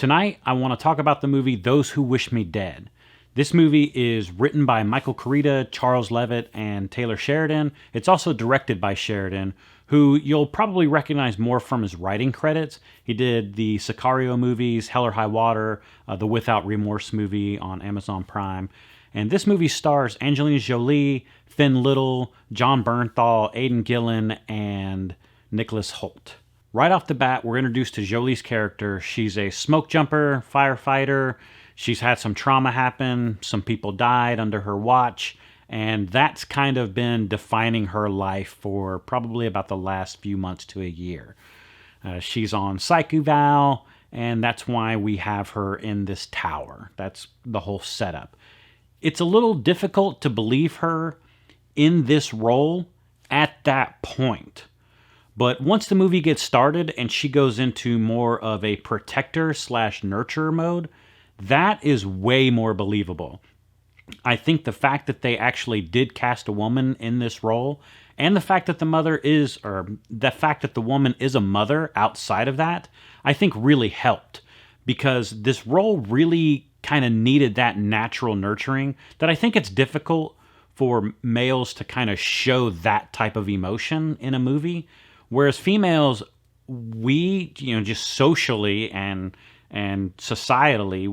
Tonight, I want to talk about the movie Those Who Wish Me Dead. This movie is written by Michael Koryta, Charles Leavitt, and Taylor Sheridan. It's also directed by Sheridan, who you'll probably recognize more from his writing credits. He did the Sicario movies, Hell or High Water, the Without Remorse movie on Amazon Prime. And this movie stars Angelina Jolie, Finn Little, Jon Bernthal, Aidan Gillen, and Nicholas Hoult. Right off the bat, we're introduced to Jolie's character. She's a smoke jumper, firefighter. She's had some trauma happen. Some people died under her watch. And that's kind of been defining her life for probably about the last few months to a year. She's on psych eval, and that's why we have her in this tower. That's the whole setup. It's a little difficult to believe her in this role at that point. But once the movie gets started and she goes into more of a protector/nurturer mode, that is way more believable. I think the fact that they actually did cast a woman in this role, and the fact that the woman is a mother outside of that, I think really helped. Because this role really kind of needed that natural nurturing that I think it's difficult for males to kind of show that type of emotion in a movie. Whereas females, we, just socially and societally,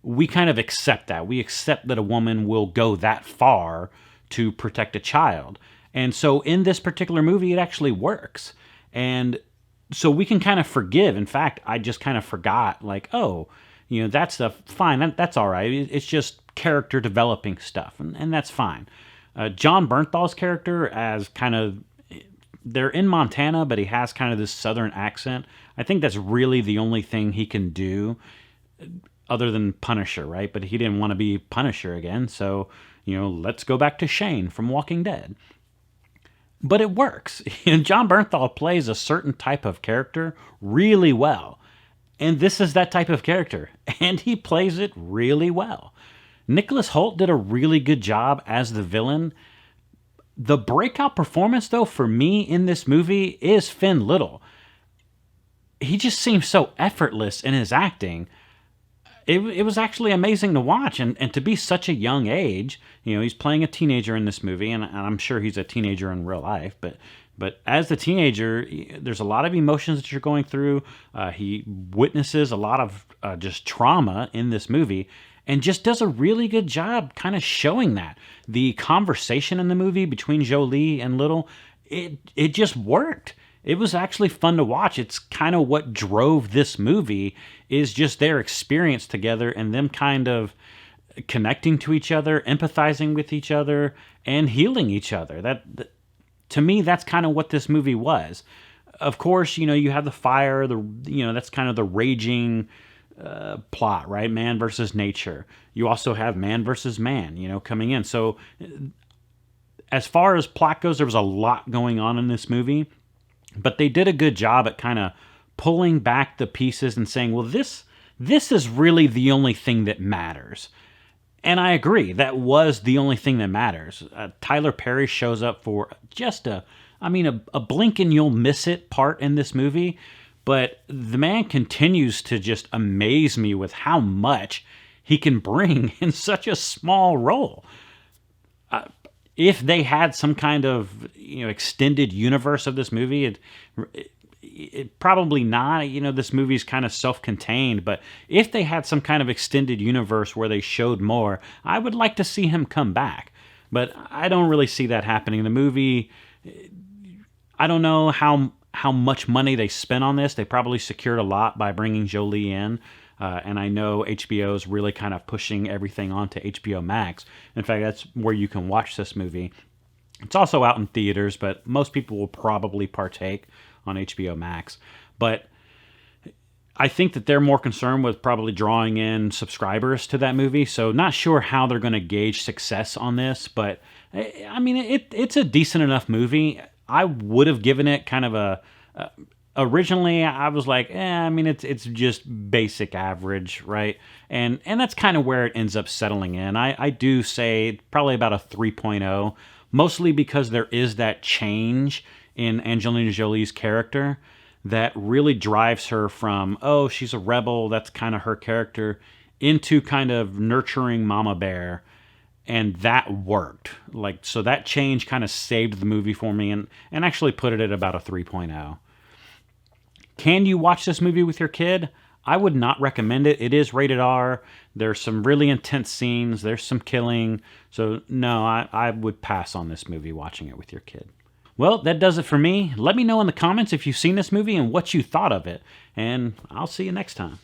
we kind of accept that. We accept that a woman will go that far to protect a child. And so in this particular movie, it actually works. And so we can kind of forgive. In fact, I just kind of forgot, that's fine. That's all right. It's just character developing stuff. And that's fine. Jon Bernthal's character as kind of... They're in Montana, but he has kind of this southern accent. I think that's really the only thing he can do other than Punisher, right? But he didn't want to be Punisher again, so, let's go back to Shane from Walking Dead. But it works. Jon Bernthal plays a certain type of character really well. And this is that type of character. And he plays it really well. Nicholas Hoult did a really good job as the villain. The breakout performance, though, for me in this movie is Finn Little. He just seems so effortless in his acting. It was actually amazing to watch, and to be such a young age. He's playing a teenager in this movie, and I'm sure he's a teenager in real life, but as a teenager, there's a lot of emotions that you're going through. He witnesses a lot of just trauma in this movie, and just does a really good job kind of showing that. The conversation in the movie between Jolie and Little, it just worked. It was actually fun to watch. It's kind of what drove this movie, is just their experience together and them kind of connecting to each other, empathizing with each other, and healing each other. That to me, that's kind of what this movie was. Of course, you have the fire, that's kind of the raging plot, right? Man versus nature. You also have man versus man, coming in. So as far as plot goes, there was a lot going on in this movie, but they did a good job at kind of pulling back the pieces and saying, well, this is really the only thing that matters. And I agree, that was the only thing that matters. Tyler Perry shows up for just a blink and you'll miss it part in this movie. But the man continues to just amaze me with how much he can bring in such a small role. If they had some kind of extended universe of this movie, it probably not. This movie's kind of self-contained. But if they had some kind of extended universe where they showed more, I would like to see him come back. But I don't really see that happening. The movie, I don't know how much money they spent on this. They probably secured a lot by bringing Jolie in. And I know HBO is really kind of pushing everything onto HBO Max. In fact, that's where you can watch this movie. It's also out in theaters, but most people will probably partake on HBO Max. But I think that they're more concerned with probably drawing in subscribers to that movie. So not sure how they're going to gauge success on this. But, it's a decent enough movie. I would have given it kind of originally I was like, it's just basic average, right? And that's kind of where it ends up settling in. I do say probably about a 3.0, mostly because there is that change in Angelina Jolie's character that really drives her from, oh, she's a rebel, that's kind of her character, into kind of nurturing mama bear. And that worked. Like, so that change kind of saved the movie for me and actually put it at about a 3.0. Can you watch this movie with your kid? I would not recommend it. It is rated R. There's some really intense scenes. There's some killing. So no, I would pass on this movie watching it with your kid. Well, that does it for me. Let me know in the comments if you've seen this movie and what you thought of it. And I'll see you next time.